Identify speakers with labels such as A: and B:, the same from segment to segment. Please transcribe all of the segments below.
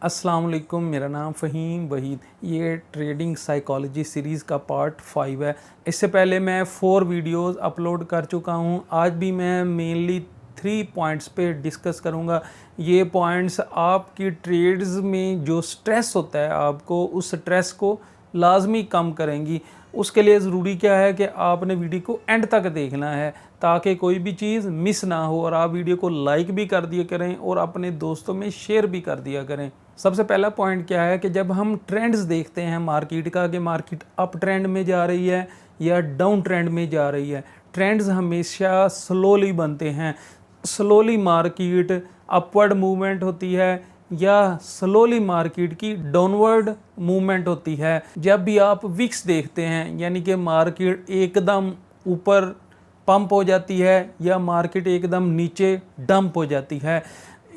A: अस्सलाम वालेकुम, मेरा नाम फ़हीम वहीद। ये ट्रेडिंग साइकोलॉजी सीरीज़ का पार्ट 5 है। इससे पहले मैं 4 वीडियोस अपलोड कर चुका हूँ। आज भी मैं मेनली 3 पॉइंट्स पे डिस्कस करूँगा। ये पॉइंट्स आपकी ट्रेड्स में जो स्ट्रेस होता है, आपको उस स्ट्रेस को लाजमी कम करेंगी। उसके लिए ज़रूरी क्या है कि आपने वीडियो को एंड तक देखना है ताकि कोई भी चीज़ मिस ना हो, और आप वीडियो को लाइक भी कर दिया करें और अपने दोस्तों में शेयर भी कर दिया करें। सबसे पहला पॉइंट क्या है कि जब हम ट्रेंड्स देखते हैं मार्केट का, कि मार्केट अप ट्रेंड में जा रही है या डाउन ट्रेंड में जा रही है, ट्रेंड्स हमेशा स्लोली बनते हैं। स्लोली मार्केट अपवर्ड मूवमेंट होती है या स्लोली मार्केट की डाउनवर्ड मूवमेंट होती है। जब भी आप विक्स देखते हैं, यानी कि मार्केट एकदम ऊपर पंप हो जाती है या मार्केट एकदम नीचे डंप हो जाती है।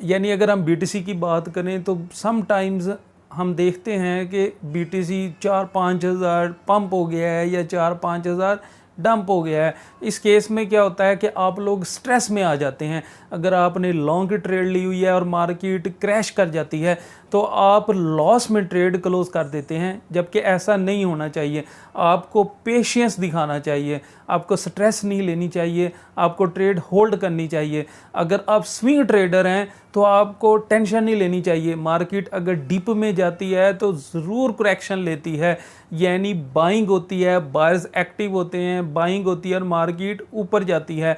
A: यानी अगर हम बीटीसी की बात करें तो सम टाइम्स हम देखते हैं कि बीटीसी 4-5 हज़ार पंप हो गया है या 4-5 हज़ार डंप हो गया है। इस केस में क्या होता है कि आप लोग स्ट्रेस में आ जाते हैं। अगर आपने लॉन्ग ट्रेड ली हुई है और मार्केट क्रैश कर जाती है तो आप लॉस में ट्रेड क्लोज कर देते हैं, जबकि ऐसा नहीं होना चाहिए। आपको पेशेंस दिखाना चाहिए, आपको स्ट्रेस नहीं लेनी चाहिए, आपको ट्रेड होल्ड करनी चाहिए। अगर आप स्विंग ट्रेडर हैं तो आपको टेंशन नहीं लेनी चाहिए। मार्केट अगर डिप में जाती है तो ज़रूर करेक्शन लेती है, यानी बाइंग होती है, बायर्स एक्टिव होते हैं, बाइंग होती है और मार्केट ऊपर जाती है।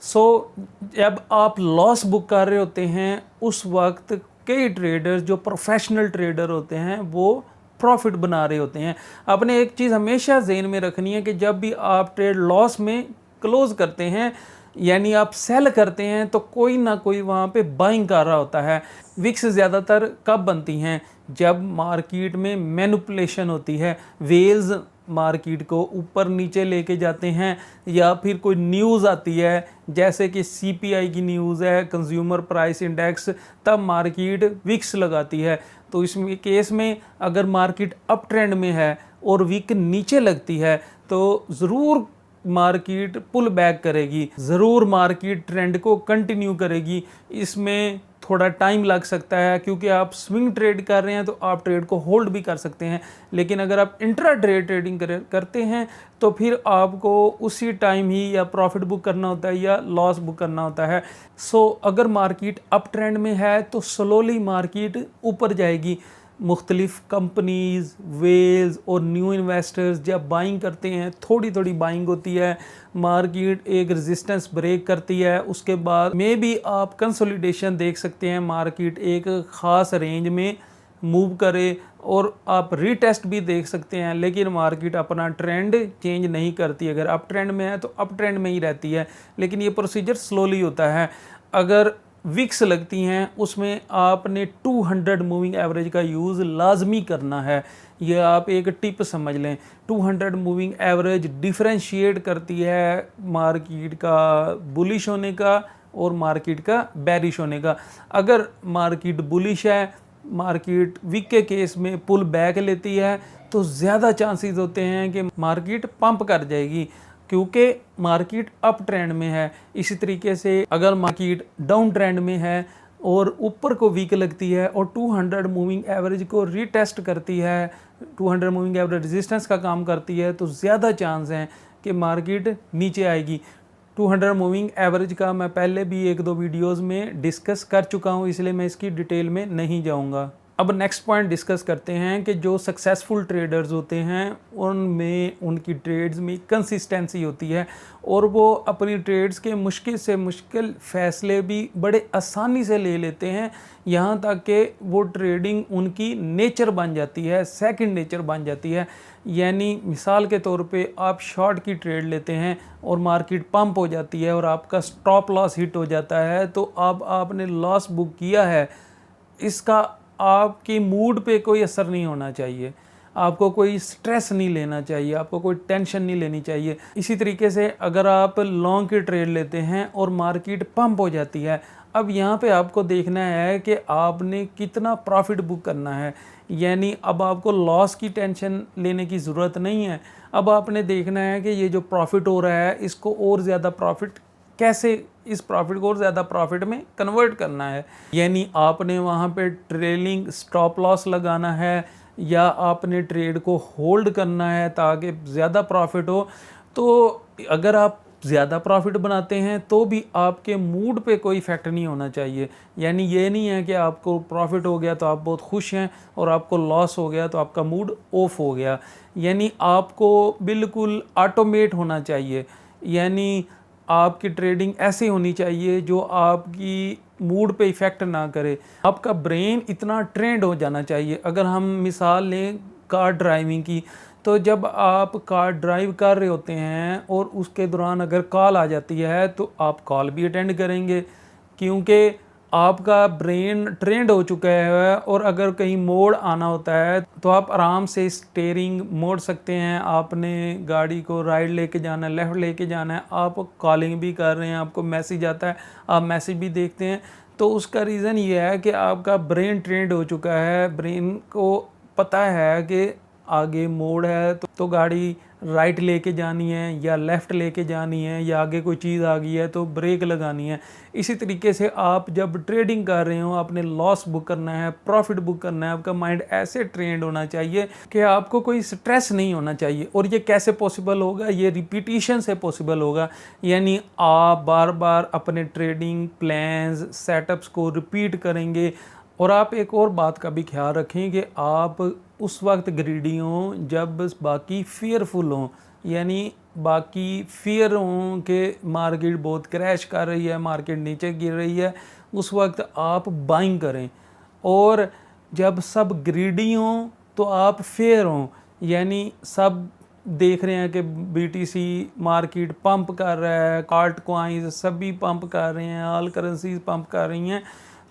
A: जब आप लॉस बुक कर रहे होते हैं उस वक्त कई ट्रेडर्स जो प्रोफेशनल ट्रेडर होते हैं वो प्रॉफिट बना रहे होते हैं। आपने एक चीज़ हमेशा ज़हन में रखनी है कि जब भी आप ट्रेड लॉस में क्लोज करते हैं, यानी आप सेल करते हैं, तो कोई ना कोई वहाँ पे बाइंग कर रहा होता है। विक्स ज़्यादातर कब बनती हैं? जब मार्केट में मैनिपुलेशन होती है, वेल्स मार्केट को ऊपर नीचे लेके जाते हैं, या फिर कोई न्यूज़ आती है जैसे कि सीपीआई की न्यूज़ है, कंज्यूमर प्राइस इंडेक्स, तब मार्केट विक्स लगाती है। तो इसमें केस में अगर मार्केट अप ट्रेंड में है और विक नीचे लगती है तो ज़रूर मार्केट पुल बैक करेगी, ज़रूर मार्केट ट्रेंड को कंटिन्यू करेगी। इसमें थोड़ा टाइम लग सकता है क्योंकि आप स्विंग ट्रेड कर रहे हैं तो आप ट्रेड को होल्ड भी कर सकते हैं, लेकिन अगर आप इंट्रा डे ट्रेडिंग करते हैं तो फिर आपको उसी टाइम ही या प्रॉफिट बुक करना होता है या लॉस बुक करना होता है। अगर मार्केट अप ट्रेंड में है तो स्लोली मार्केट ऊपर जाएगी। मुख्तलिफ कंपनीज़, वेल्स और न्यू इन्वेस्टर्स जब बाइंग करते हैं, थोड़ी थोड़ी बाइंग होती है, मार्केट एक रेजिस्टेंस ब्रेक करती है, उसके बाद में भी आप कंसोलिडेशन देख सकते हैं, मार्केट एक ख़ास रेंज में मूव करे और आप रीटेस्ट भी देख सकते हैं। लेकिन मार्केट अपना ट्रेंड चेंज नहीं करती। अगर अप ट्रेंड में है तो अप ट्रेंड में ही रहती है, लेकिन ये प्रोसीजर स्लोली होता है। अगर विक्स लगती हैं उसमें आपने 200 मूविंग एवरेज का यूज़ लाजमी करना है। ये आप एक टिप समझ लें। 200 मूविंग एवरेज डिफरेंशिएट करती है मार्केट का बुलिश होने का और मार्केट का बेरिश होने का। अगर मार्केट बुलिश है, मार्केट विक के केस में पुल बैक लेती है, तो ज़्यादा चांसेस होते हैं कि मार्केट पंप कर जाएगी क्योंकि मार्केट अप ट्रेंड में है। इसी तरीके से अगर मार्केट डाउन ट्रेंड में है और ऊपर को वीक लगती है और 200 मूविंग एवरेज को रीटेस्ट करती है, 200 मूविंग एवरेज रेजिस्टेंस का काम करती है, तो ज़्यादा चांस हैं कि मार्केट नीचे आएगी। 200 मूविंग एवरेज का मैं पहले भी 1-2 वीडियोज़ में डिस्कस कर चुका हूँ, इसलिए मैं इसकी डिटेल में नहीं जाऊँगा। अब नेक्स्ट पॉइंट डिस्कस करते हैं कि जो सक्सेसफुल ट्रेडर्स होते हैं उनमें, उनकी ट्रेड्स में कंसिस्टेंसी होती है और वो अपनी ट्रेड्स के मुश्किल से मुश्किल फ़ैसले भी बड़े आसानी से ले लेते हैं, यहाँ तक कि वो ट्रेडिंग उनकी नेचर बन जाती है, सेकंड नेचर बन जाती है। यानी मिसाल के तौर पे आप शॉर्ट की ट्रेड लेते हैं और मार्केट पंप हो जाती है और आपका स्टॉप लॉस हिट हो जाता है, तो अब आपने लॉस बुक किया है, इसका आपके मूड पे कोई असर नहीं होना चाहिए, आपको कोई स्ट्रेस नहीं लेना चाहिए, आपको कोई टेंशन नहीं लेनी चाहिए। इसी तरीके से अगर आप लॉन्ग की ट्रेड लेते हैं और मार्केट पंप हो जाती है, अब यहाँ पे आपको देखना है कि आपने कितना प्रॉफिट बुक करना है। यानी अब आपको लॉस की टेंशन लेने की ज़रूरत नहीं है। अब आपने देखना है कि ये जो प्रॉफिट हो रहा है इसको और ज़्यादा प्रॉफिट कैसे इस प्रॉफिट को और ज़्यादा प्रॉफिट में कन्वर्ट करना है। यानी आपने वहाँ पे ट्रेलिंग स्टॉप लॉस लगाना है या आपने ट्रेड को होल्ड करना है ताकि ज़्यादा प्रॉफिट हो। तो अगर आप ज़्यादा प्रॉफिट बनाते हैं तो भी आपके मूड पे कोई इफ़ेक्ट नहीं होना चाहिए। यानी ये नहीं है कि आपको प्रॉफिट हो गया तो आप बहुत खुश हैं और आपको लॉस हो गया तो आपका मूड ऑफ हो गया। यानी आपको बिल्कुल ऑटोमेट होना चाहिए। यानी आपकी ट्रेडिंग ऐसी होनी चाहिए जो आपकी मूड पे इफ़ेक्ट ना करे। आपका ब्रेन इतना ट्रेंड हो जाना चाहिए। अगर हम मिसाल लें कार ड्राइविंग की, तो जब आप कार ड्राइव कर रहे होते हैं और उसके दौरान अगर कॉल आ जाती है तो आप कॉल भी अटेंड करेंगे, क्योंकि आपका ब्रेन ट्रेंड हो चुका है। और अगर कहीं मोड़ आना होता है तो आप आराम से स्टीयरिंग मोड़ सकते हैं। आपने गाड़ी को राइट लेके जाना है, लेफ़्ट लेके जाना है, आप कॉलिंग भी कर रहे हैं, आपको मैसेज आता है, आप मैसेज भी देखते हैं। तो उसका रीज़न ये है कि आपका ब्रेन ट्रेंड हो चुका है। ब्रेन को पता है कि आगे मोड़ है तो गाड़ी राइट लेके जानी है या लेफ़्ट लेके जानी है, या आगे कोई चीज़ आ गई है तो ब्रेक लगानी है। इसी तरीके से आप जब ट्रेडिंग कर रहे हो, आपने लॉस बुक करना है, प्रॉफिट बुक करना है, आपका माइंड ऐसे ट्रेंड होना चाहिए कि आपको कोई स्ट्रेस नहीं होना चाहिए। और ये कैसे पॉसिबल होगा? ये रिपीटिशन से पॉसिबल होगा। यानी आप बार बार अपने ट्रेडिंग प्लान्स सेटअप्स को रिपीट करेंगे। और आप एक और बात का भी ख्याल रखें कि आप उस वक्त ग्रीडी हों जब बाकी फियरफुल हों। यानी बाकी फियर हों कि मार्केट बहुत क्रैश कर रही है, मार्केट नीचे गिर रही है, उस वक्त आप बाइंग करें। और जब सब ग्रीडी हों तो आप फेयर हों। यानी सब देख रहे हैं कि बीटीसी मार्केट पंप कर रहा है, कार्ट कॉइन्स सभी पंप कर रहे हैं, ऑल करेंसीज पंप कर रही हैं,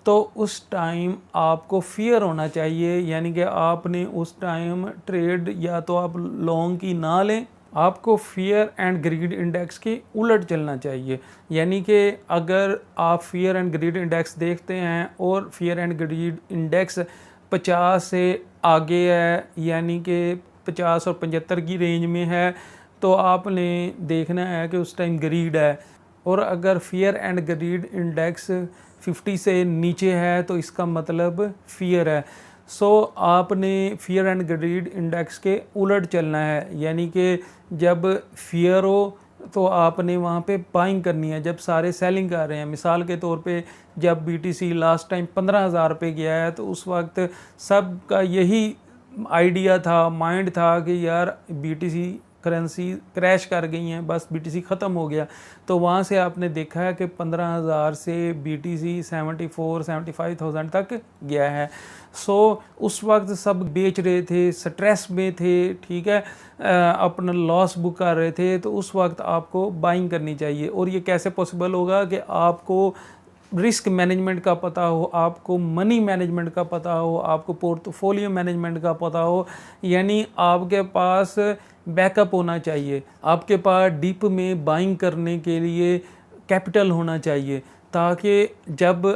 A: तो उस टाइम आपको फियर होना चाहिए। यानी कि आपने उस टाइम ट्रेड या तो आप लॉन्ग की ना लें, आपको फियर एंड ग्रीड इंडेक्स के उलट चलना चाहिए। यानी कि अगर आप फियर एंड ग्रीड इंडेक्स देखते हैं और फियर एंड ग्रीड इंडेक्स 50 से आगे है, यानी कि 50 और 75 की रेंज में है, तो आपने देखना है कि उस टाइम ग्रीड है। और अगर फियर एंड ग्रीड इंडेक्स 50 से नीचे है तो इसका मतलब फियर है। सो आपने फियर एंड ग्रीड इंडेक्स के उलट चलना है। यानी कि जब फियर हो तो आपने वहाँ पे बाइंग करनी है जब सारे सेलिंग कर रहे हैं। मिसाल के तौर पे जब बीटीसी लास्ट टाइम 15,000 रुपये गया है तो उस वक्त सब का यही आइडिया था, माइंड था कि यार बीटीसी करेंसी क्रैश कर गई हैं, बस बीटीसी ख़त्म हो गया। तो वहाँ से आपने देखा है कि 15,000 से बीटीसी 74-75,000 तक गया है। सो उस वक्त सब बेच रहे थे, स्ट्रेस में थे, ठीक है, अपना लॉस बुक कर रहे थे। तो उस वक्त आपको बाइंग करनी चाहिए। और ये कैसे पॉसिबल होगा कि आपको रिस्क मैनेजमेंट का पता हो, आपको मनी मैनेजमेंट का पता हो, आपको पोर्टफोलियो मैनेजमेंट का पता हो। यानी आपके पास बैकअप होना चाहिए, आपके पास डीप में बाइंग करने के लिए कैपिटल होना चाहिए, ताकि जब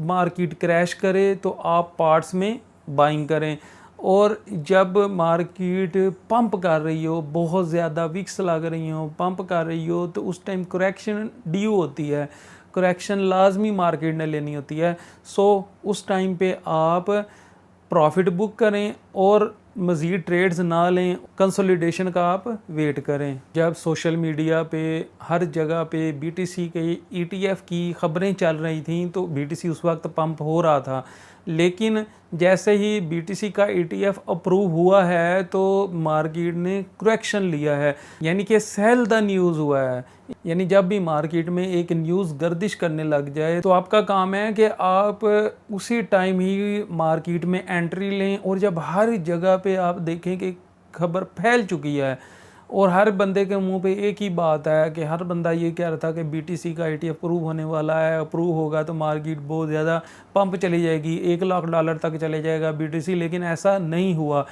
A: मार्केट क्रैश करे तो आप पार्ट्स में बाइंग करें। और जब मार्केट पंप कर रही हो, बहुत ज़्यादा विक्स लग रही हो, पंप कर रही हो, तो उस टाइम करेक्शन ड्यू होती है, करेक्शन लाजमी मार्केट ने लेनी होती है। सो उस टाइम पे आप प्रॉफिट बुक करें और मज़ीद ट्रेड्स ना लें, कंसोलिडेशन का आप वेट करें। जब सोशल मीडिया पे हर जगह पे बीटीसी के ईटीएफ की ख़बरें चल रही थी तो बीटीसी उस वक्त पंप हो रहा था। लेकिन जैसे ही बीटीसी का ईटीएफ अप्रूव हुआ है तो मार्केट ने करेक्शन लिया है, यानी कि सेल द न्यूज़ हुआ है। यानी जब भी मार्केट में एक न्यूज़ गर्दिश करने लग जाए तो आपका काम है कि आप उसी टाइम ही मार्केट में एंट्री लें। और जब हर जगह पे आप देखें कि खबर फैल चुकी है और हर बंदे के मुंह पे एक ही बात है कि हर बंदा ये कह रहा था कि बीटीसी का ईटीएफ अप्रूव होने वाला है, अप्रूव होगा तो मार्केट बहुत ज़्यादा पंप चली जाएगी, $1,00,000 तक चले जाएगा बीटीसी। लेकिन ऐसा नहीं हुआ,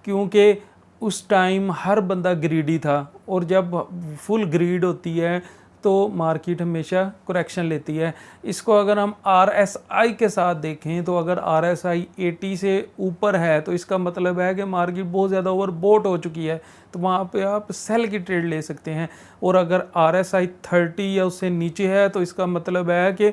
A: क्योंकि उस टाइम हर बंदा ग्रीडी था। और जब फुल ग्रीड होती है तो मार्केट हमेशा करेक्शन लेती है। इसको अगर हम RSI के साथ देखें तो अगर RSI 80 से ऊपर है तो इसका मतलब है कि मार्केट बहुत ज़्यादा ओवरबॉट हो चुकी है, तो वहाँ पे आप सेल की ट्रेड ले सकते हैं। और अगर RSI 30 या उससे नीचे है तो इसका मतलब है कि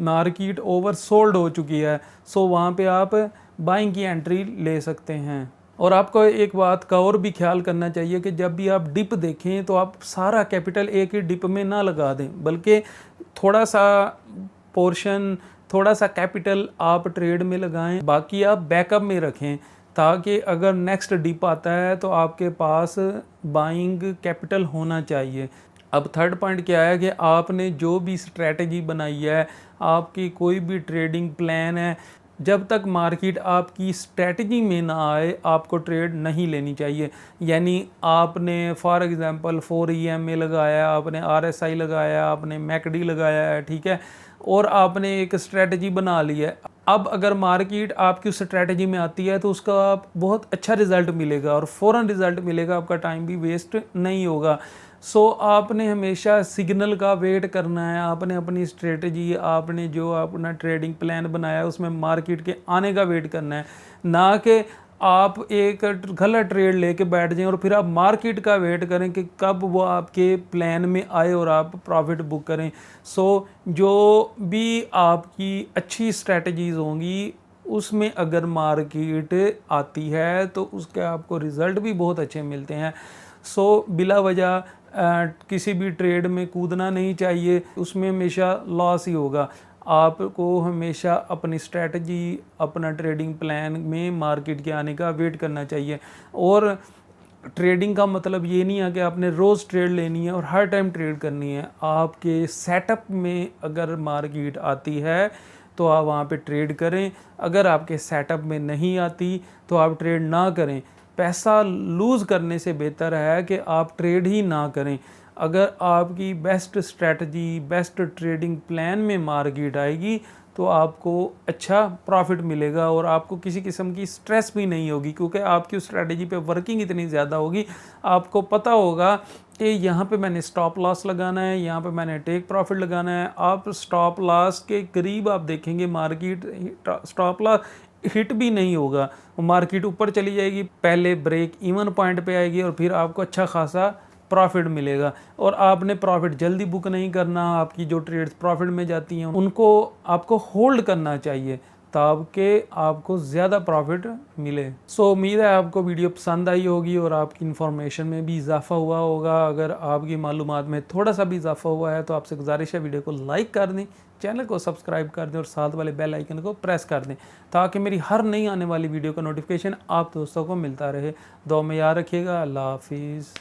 A: मार्केट ओवरसोल्ड हो चुकी है, सो वहाँ पे आप बाइंग की एंट्री ले सकते हैं। और आपको एक बात का और भी ख्याल करना चाहिए कि जब भी आप डिप देखें तो आप सारा कैपिटल एक ही डिप में ना लगा दें, बल्कि थोड़ा सा पोर्शन, थोड़ा सा कैपिटल आप ट्रेड में लगाएं, बाकी आप बैकअप में रखें, ताकि अगर नेक्स्ट डिप आता है तो आपके पास बाइंग कैपिटल होना चाहिए। अब थर्ड पॉइंट क्या है कि आपने जो भी स्ट्रेटजी बनाई है, आपकी कोई भी ट्रेडिंग प्लान है, जब तक मार्केट आपकी स्ट्रेटजी में ना आए आपको ट्रेड नहीं लेनी चाहिए। यानी आपने फॉर एग्जांपल 4 EMA लगाया, आपने RSI लगाया, आपने MACD लगाया है, ठीक है, और आपने एक स्ट्रेटजी बना ली है। अब अगर मार्केट आपकी उस स्ट्रेटजी में आती है तो उसका आप बहुत अच्छा रिज़ल्ट मिलेगा और फ़ौरन रिज़ल्ट मिलेगा, आपका टाइम भी वेस्ट नहीं होगा। सो आपने हमेशा सिग्नल का वेट करना है, आपने अपनी स्ट्रेटजी, आपने जो अपना ट्रेडिंग प्लान बनाया है उसमें मार्केट के आने का वेट करना है, ना कि आप एक गलत ट्रेड लेके बैठ जाएं और फिर आप मार्केट का वेट करें कि कब वो आपके प्लान में आए और आप प्रॉफिट बुक करें। सो जो भी आपकी अच्छी स्ट्रेटजीज़ होंगी उसमें अगर मार्केट आती है तो उसके आपको रिज़ल्ट भी बहुत अच्छे मिलते हैं। सो बिला वजह किसी भी ट्रेड में कूदना नहीं चाहिए, उसमें हमेशा लॉस ही होगा। आपको हमेशा अपनी स्ट्रेटजी, अपना ट्रेडिंग प्लान में मार्केट के आने का वेट करना चाहिए। और ट्रेडिंग का मतलब ये नहीं है कि आपने रोज़ ट्रेड लेनी है और हर टाइम ट्रेड करनी है। आपके सेटअप में अगर मार्केट आती है तो आप वहाँ पे ट्रेड करें, अगर आपके सेटअप में नहीं आती तो आप ट्रेड ना करें। पैसा लूज़ करने से बेहतर है कि आप ट्रेड ही ना करें। अगर आपकी best strategy, best trading plan में मार्केट आएगी तो आपको अच्छा प्रॉफिट मिलेगा और आपको किसी किस्म की स्ट्रेस भी नहीं होगी, क्योंकि आपकी उस स्ट्रेटजी पे वर्किंग इतनी ज़्यादा होगी। आपको पता होगा कि यहाँ पे मैंने स्टॉप लॉस लगाना है, यहाँ पे मैंने टेक प्रॉफिट लगाना है। आप स्टॉप लॉस के करीब आप देखेंगे मार्केट स्टॉप लॉस हिट भी नहीं होगा, मार्केट ऊपर चली जाएगी, पहले ब्रेक इवन पॉइंट पे आएगी और फिर आपको अच्छा खासा प्रॉफिट मिलेगा। और आपने प्रॉफिट जल्दी बुक नहीं करना, आपकी जो ट्रेड्स प्रॉफिट में जाती हैं उनको आपको होल्ड करना चाहिए ताकि आपको ज़्यादा प्रॉफिट मिले। सो उम्मीद है आपको वीडियो पसंद आई होगी और आपकी इन्फॉर्मेशन में भी इजाफा हुआ होगा। अगर आपकी मालूमात में थोड़ा सा भी इजाफा हुआ है तो आपसे गुजारिश है वीडियो को लाइक कर दें, चैनल को सब्सक्राइब कर दें और साथ वाले बेल आइकन को प्रेस कर दें ताकि मेरी हर नई आने वाली वीडियो का नोटिफिकेशन आप दोस्तों को मिलता रहे। दुआ में याद रखिएगा। अल्लाह हाफिज़।